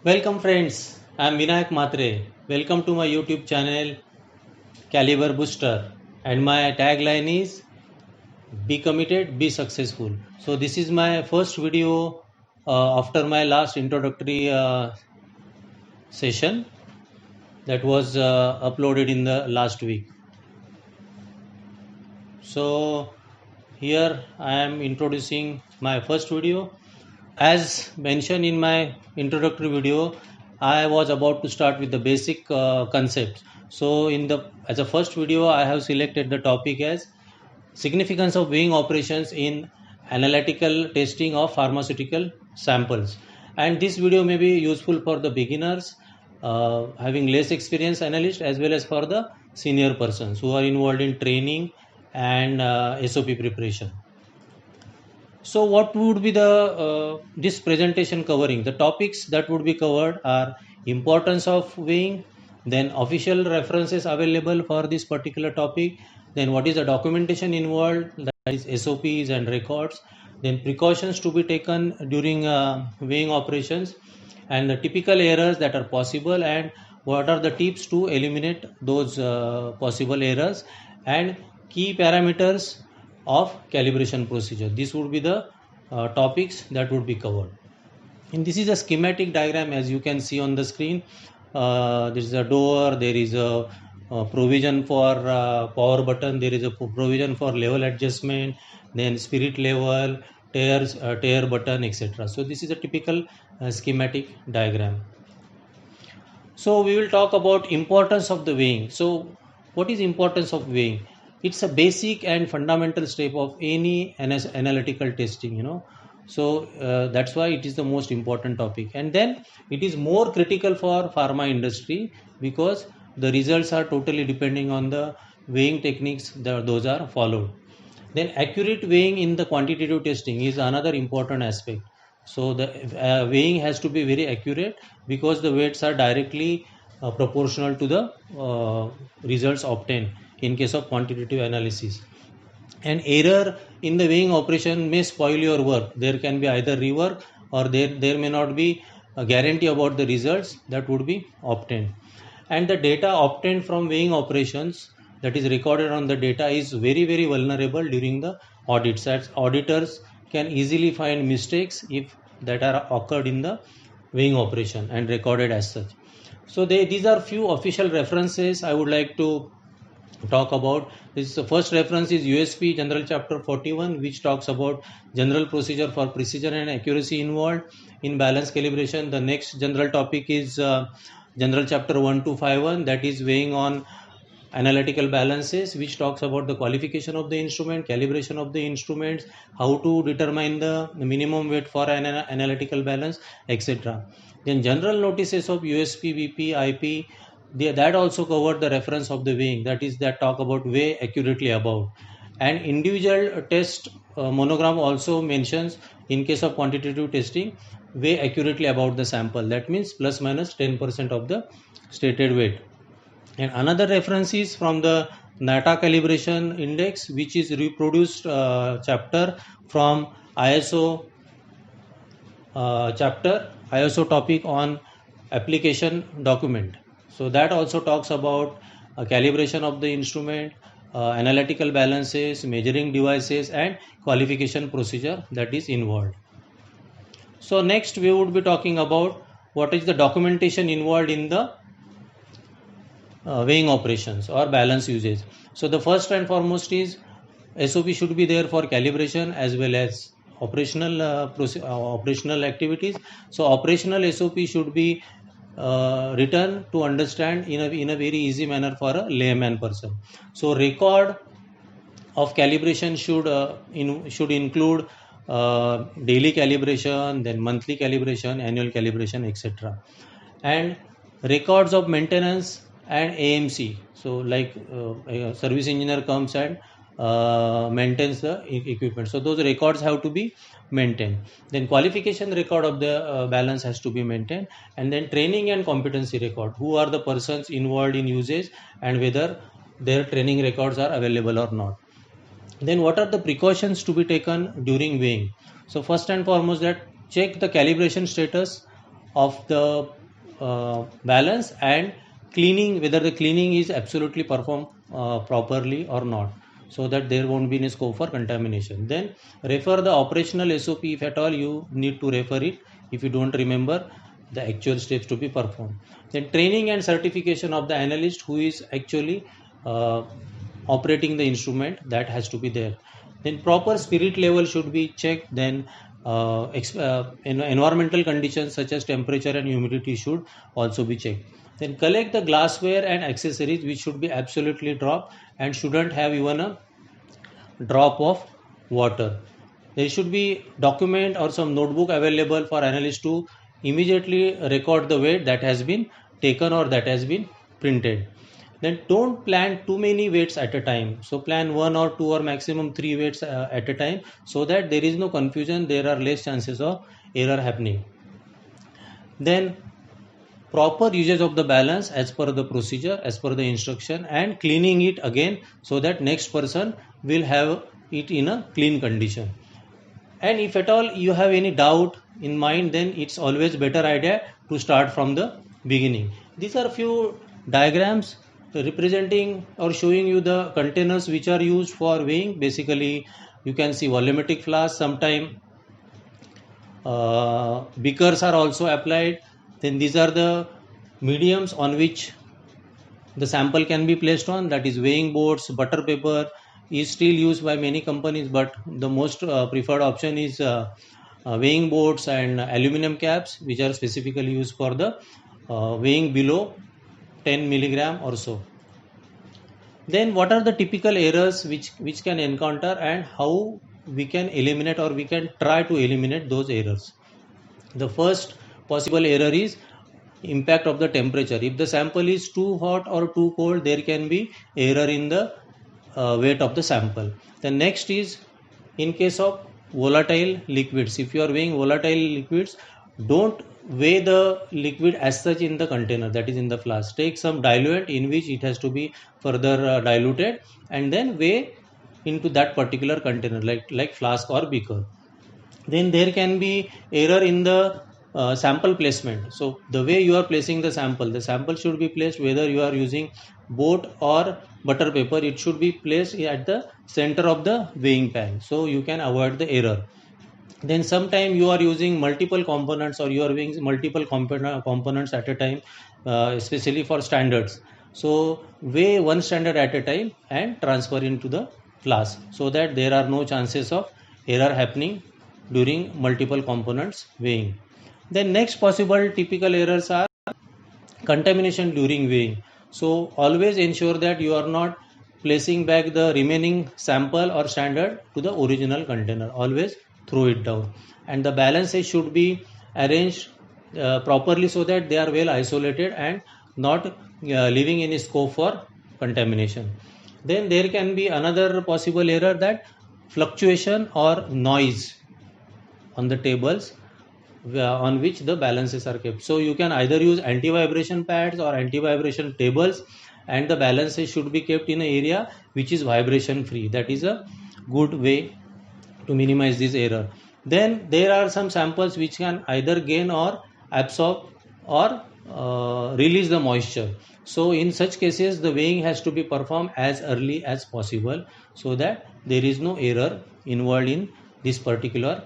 Welcome friends, I am Vinayak Matre. Welcome to my YouTube channel Caliber Booster and my tagline is be committed, be successful. So this is my first video after my last introductory session that was uploaded in the last week. So here I am introducing my first video. As mentioned in my introductory video, I was about to start with the basic concepts. So as a first video, I have selected the topic as significance of weighing operations in analytical testing of pharmaceutical samples. And this video may be useful for the beginners having less experience analyst, as well as for the senior persons who are involved in training and SOP preparation. So what would be the this presentation covering? The topics that would be covered are importance of weighing, then official references available for this particular topic, then what is the documentation involved, that is SOPs and records, then precautions to be taken during weighing operations, and the typical errors that are possible, and what are the tips to eliminate those possible errors, and key parameters of calibration procedure. This would be the topics that would be covered. And this is a schematic diagram, as you can see on the screen. There is a door, there is a provision for power button, there is a provision for level adjustment, then spirit level, tear button, etc. So this is a typical schematic diagram. So we will talk about importance of the weighing. So what is importance of weighing? It's a basic and fundamental step of any analytical testing. So that's why it is the most important topic. And then it is more critical for pharma industry because the results are totally depending on the weighing techniques that those are followed. Then accurate weighing in the quantitative testing is another important aspect. So the weighing has to be very accurate because the weights are directly proportional to the results obtained in case of quantitative analysis. An error in the weighing operation may spoil your work. There can be either rework or there may not be a guarantee about the results that would be obtained. And the data obtained from weighing operations, that is recorded on the data, is very vulnerable during the audits, as auditors can easily find mistakes if that are occurred in the weighing operation and recorded as such. So these are few official references I would like to talk about. This the first reference is USP General Chapter 41, which talks about general procedure for precision and accuracy involved in balance calibration. The next general topic is General Chapter 1251, that is weighing on analytical balances, which talks about the qualification of the instrument, calibration of the instruments, how to determine the minimum weight for an analytical balance, etc. Then general notices of USP, VP, IP, that also covered the reference of the weighing, that talk about weigh accurately above. And individual test monogram also mentions, in case of quantitative testing, weigh accurately about the sample, that means plus minus 10% of the stated weight. And another reference is from the NATA calibration index, which is reproduced chapter from ISO ISO topic on application document. So that also talks about calibration of the instrument, analytical balances, measuring devices, and qualification procedure that is involved. So next we would be talking about what is the documentation involved in the weighing operations or balance usage. So the first and foremost is SOP should be there for calibration as well as operational operational activities. So operational SOP should be written to understand in a very easy manner for a layman person. So record of calibration should include daily calibration, then monthly calibration, annual calibration, etc. And records of maintenance and AMC. So like a service engineer comes and maintains the equipment. So those records have to be maintained. Then qualification record of the balance has to be maintained. And then training and competency record. Who are the persons involved in usage and whether their training records are available or not. Then what are the precautions to be taken during weighing? So first and foremost, that check the calibration status of the balance, and cleaning, whether the cleaning is absolutely performed properly or not, so that there won't be any scope for contamination. Then refer the operational SOP if at all you need to refer it, if you don't remember the actual steps to be performed. Then training and certification of the analyst who is actually operating the instrument, that has to be there. Then proper spirit level should be checked. Then environmental conditions such as temperature and humidity should also be checked. Then collect the glassware and accessories which should be absolutely dropped and shouldn't have even a drop of water. There should be document or some notebook available for analysts to immediately record the weight that has been taken or that has been printed. Then don't plan too many weights at a time. So plan 1 or 2 or maximum 3 weights at a time, so that there is no confusion, there are less chances of error happening. Then proper usage of the balance as per the procedure, as per the instruction, and cleaning it again so that next person will have it in a clean condition. And if at all you have any doubt in mind, then it's always better idea to start from the beginning. These are few diagrams representing or showing you the containers which are used for weighing. Basically you can see volumetric flask, sometime beakers are also applied. Then these are the mediums on which the sample can be placed on, that is weighing boards. Butter paper is still used by many companies, but the most preferred option is weighing boards and aluminum caps, which are specifically used for the weighing below 10 milligram or so. Then what are the typical errors which can encounter, and how we can eliminate or we can try to eliminate those errors? The first possible error is impact of the temperature. If the sample is too hot or too cold, there can be error in the weight of the sample. The next is in case of volatile liquids. If you are weighing volatile liquids, don't weigh the liquid as such in the container, that is in the flask. Take some diluent in which it has to be further diluted, and then weigh into that particular container, like flask or beaker. Then there can be error in the sample placement. So the way you are placing the sample should be placed, whether you are using boat or butter paper, it should be placed at the center of the weighing pan, so you can avoid the error. Then sometime you are using multiple components, or you are weighing multiple components at a time, especially for standards. So weigh one standard at a time and transfer into the flask, so that there are no chances of error happening during multiple components weighing. Then next possible typical errors are contamination during weighing. So always ensure that you are not placing back the remaining sample or standard to the original container. Always throw it down, and the balances should be arranged properly so that they are well isolated and not leaving any scope for contamination. Then there can be another possible error, that fluctuation or noise on the tables on which the balances are kept. So you can either use anti-vibration pads or anti-vibration tables, and the balances should be kept in an area which is vibration free. That is a good way to minimize this error. Then there are some samples which can either gain or absorb or release the moisture. So in such cases the weighing has to be performed as early as possible, so that there is no error involved in this particular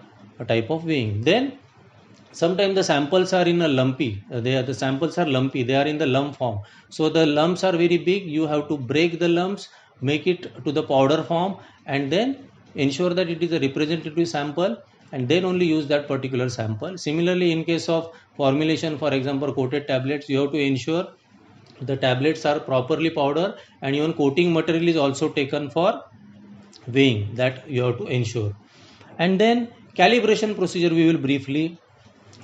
type of weighing. Then sometimes the samples are in a lumpy, the samples are lumpy, they are in the lump form. So the lumps are very big, you have to break the lumps, make it to the powder form, and then ensure that it is a representative sample, and then only use that particular sample. Similarly, in case of formulation, for example coated tablets, you have to ensure the tablets are properly powdered, and even coating material is also taken for weighing, that you have to ensure. And then calibration procedure we will briefly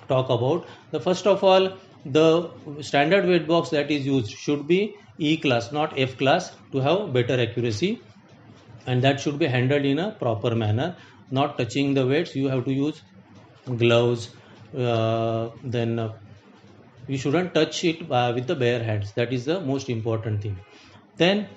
talk about. The first of all, the standard weight box that is used should be E class, not F class, to have better accuracy, and that should be handled in a proper manner, not touching the weights. You have to use gloves. Then you shouldn't touch it with the bare hands. That is the most important thing. Then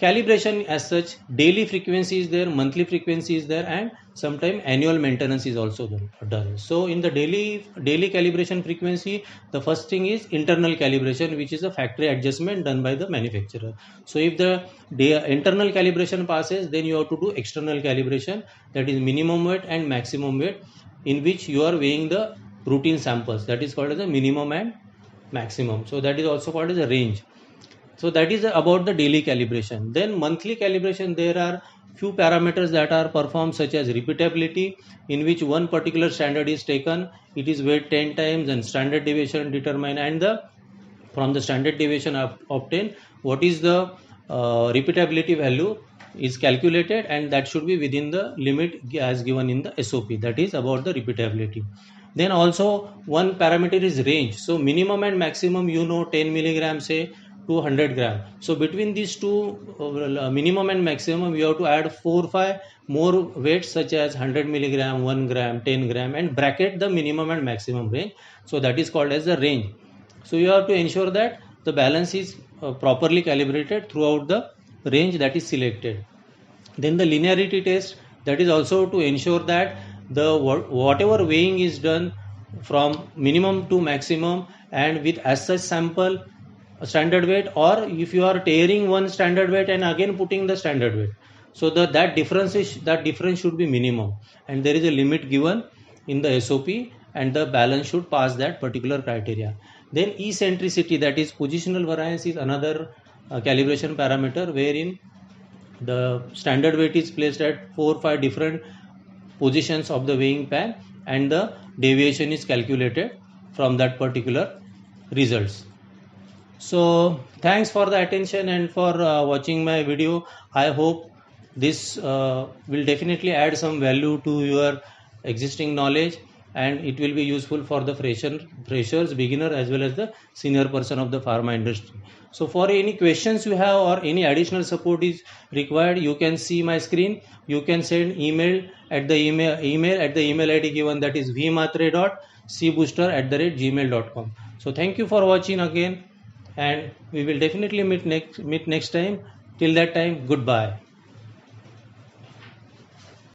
calibration as such, daily frequency is there, monthly frequency is there, and sometimes annual maintenance is also done. So in the daily calibration frequency, the first thing is internal calibration, which is a factory adjustment done by the manufacturer. So if the internal calibration passes, then you have to do external calibration, that is minimum weight and maximum weight, in which you are weighing the routine samples. That is called as the minimum and maximum. So that is also called as a range. So that is about the daily calibration. Then monthly calibration, there are few parameters that are performed, such as repeatability, in which one particular standard is taken, it is weighed 10 times and standard deviation determined, and from the standard deviation obtained, what is the repeatability value is calculated, and that should be within the limit as given in the SOP. That is about the repeatability. Then also one parameter is range. So minimum and maximum, 10 milligrams say to 100 gram. So between these two, minimum and maximum, you have to add 4-5 more weights, such as 100 milligram, 1 gram, 10 gram, and bracket the minimum and maximum range. So that is called as the range. So you have to ensure that the balance is properly calibrated throughout the range that is selected. Then the linearity test, that is also to ensure that the whatever weighing is done from minimum to maximum, and with as such sample standard weight, or if you are tearing one standard weight and again putting the standard weight, so that difference should be minimum, and there is a limit given in the SOP, and the balance should pass that particular criteria. Then eccentricity, that is positional variance, is another calibration parameter, wherein the standard weight is placed at 4-5 different positions of the weighing pan, and the deviation is calculated from that particular results. So thanks for the attention and for watching my video. I hope this will definitely add some value to your existing knowledge, and it will be useful for the freshers, beginner, as well as the senior person of the pharma industry. So for any questions you have or any additional support is required, you can see my screen. You can send email at the email ID given, that is vmatre.cbooster@gmail.com. So thank you for watching again, and we will definitely meet next time. Till that time, goodbye.